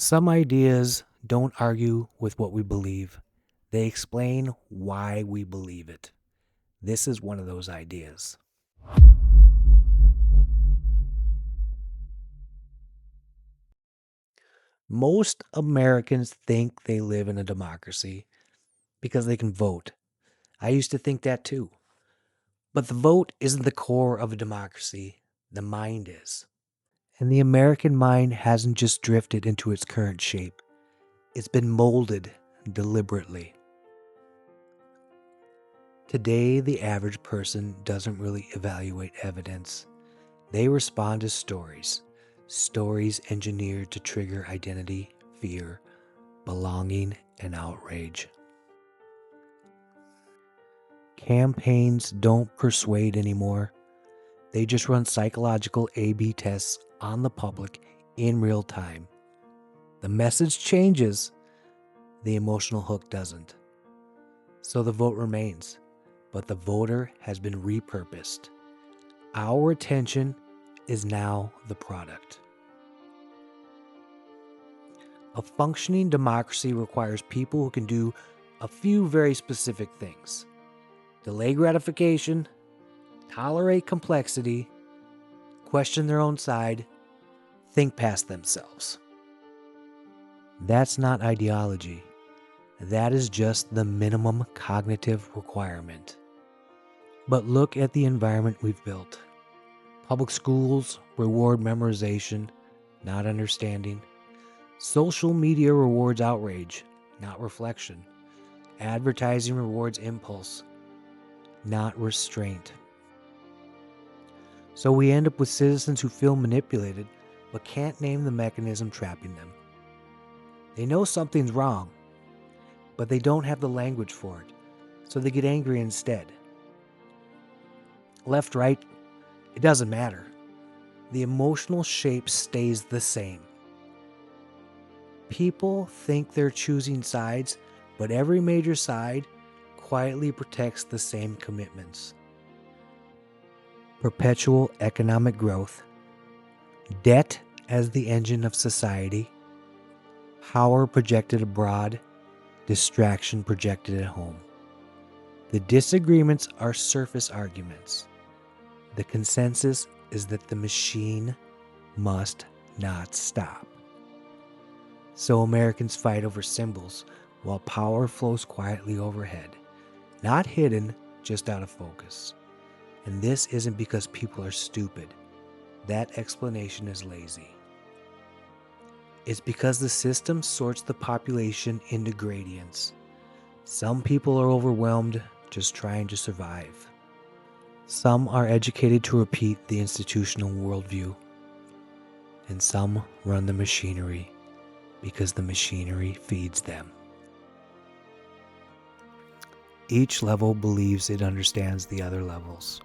Some ideas don't argue with what we believe, they explain why we believe it. This is one of those ideas. Most Americans think they live in a democracy because they can vote. I used to think that too. But the vote isn't the core of a democracy, the mind is. And the American mind hasn't just drifted into its current shape, it's been molded deliberately. Today, the average person doesn't really evaluate evidence. They respond to stories, stories engineered to trigger identity, fear, belonging, and outrage. Campaigns don't persuade anymore. They just run psychological A/B tests on the public in real time. The message changes, the emotional hook doesn't. So the vote remains, but the voter has been repurposed. Our attention is now the product. A functioning democracy requires people who can do a few very specific things: delay gratification, tolerate complexity, question their own side, think past themselves. That's not ideology. That is just the minimum cognitive requirement. But look at the environment we've built. Public schools reward memorization, not understanding. Social media rewards outrage, not reflection. Advertising rewards impulse, not restraint. So we end up with citizens who feel manipulated but can't name the mechanism trapping them. They know something's wrong, but they don't have the language for it, so they get angry instead. Left, right, it doesn't matter. The emotional shape stays the same. People think they're choosing sides, but every major side quietly protects the same commitments: perpetual economic growth, debt as the engine of society, power projected abroad, distraction projected at home. The disagreements are surface arguments. The consensus is that the machine must not stop. So Americans fight over symbols while power flows quietly overhead, not hidden, just out of focus. And this isn't because people are stupid. That explanation is lazy. It's because the system sorts the population into gradients. Some people are overwhelmed, just trying to survive. Some are educated to repeat the institutional worldview. And some run the machinery because the machinery feeds them. Each level believes it understands the other levels.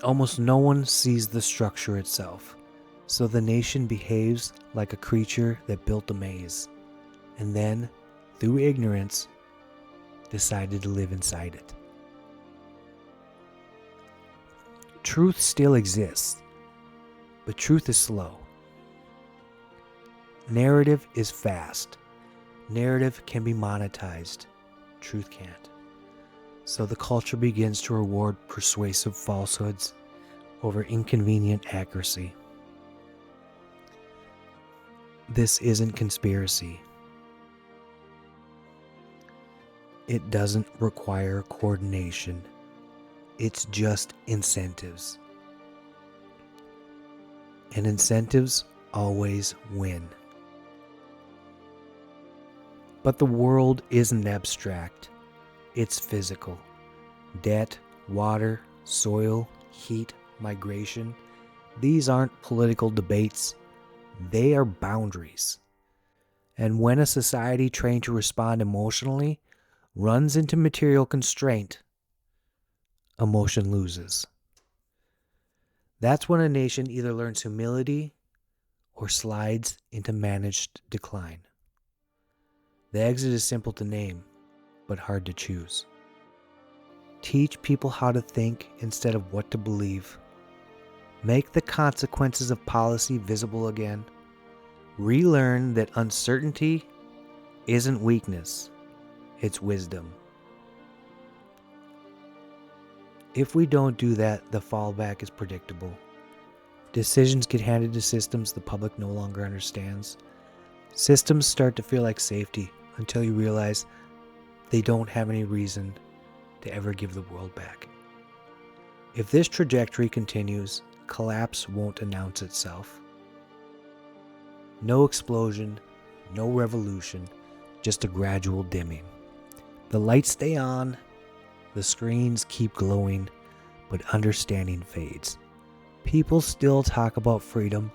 Almost no one sees the structure itself, so the nation behaves like a creature that built a maze, and then, through ignorance, decided to live inside it. Truth still exists, but truth is slow. Narrative is fast. Narrative can be monetized. Truth can't. So the culture begins to reward persuasive falsehoods over inconvenient accuracy. This isn't conspiracy. It doesn't require coordination. It's just incentives. And incentives always win. But the world isn't abstract. It's physical. Debt, water, soil, heat, migration. These aren't political debates. They are boundaries. And when a society trained to respond emotionally runs into material constraint, emotion loses. That's when a nation either learns humility or slides into managed decline. The exit is simple to name, but hard to choose. Teach people how to think instead of what to believe. Make the consequences of policy visible again. Relearn that uncertainty isn't weakness, it's wisdom. If we don't do that, the fallback is predictable. Decisions get handed to systems the public no longer understands. Systems start to feel like safety until you realize they don't have any reason to ever give the world back. If this trajectory continues, collapse won't announce itself. No explosion, no revolution, just a gradual dimming. The lights stay on, the screens keep glowing, but understanding fades. People still talk about freedom,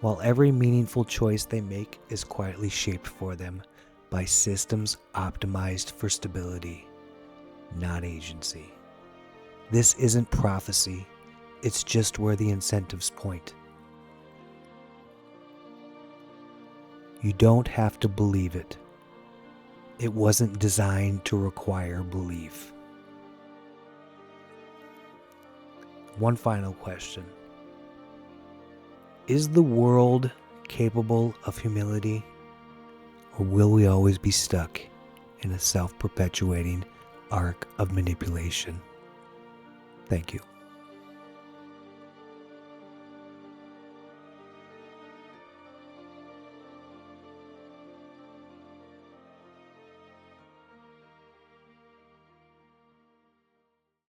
while every meaningful choice they make is quietly shaped for them by systems optimized for stability, not agency. This isn't prophecy, it's just where the incentives point. You don't have to believe it. It wasn't designed to require belief. One final question. Is the world capable of humility, or will we always be stuck in a self-perpetuating arc of manipulation? Thank you.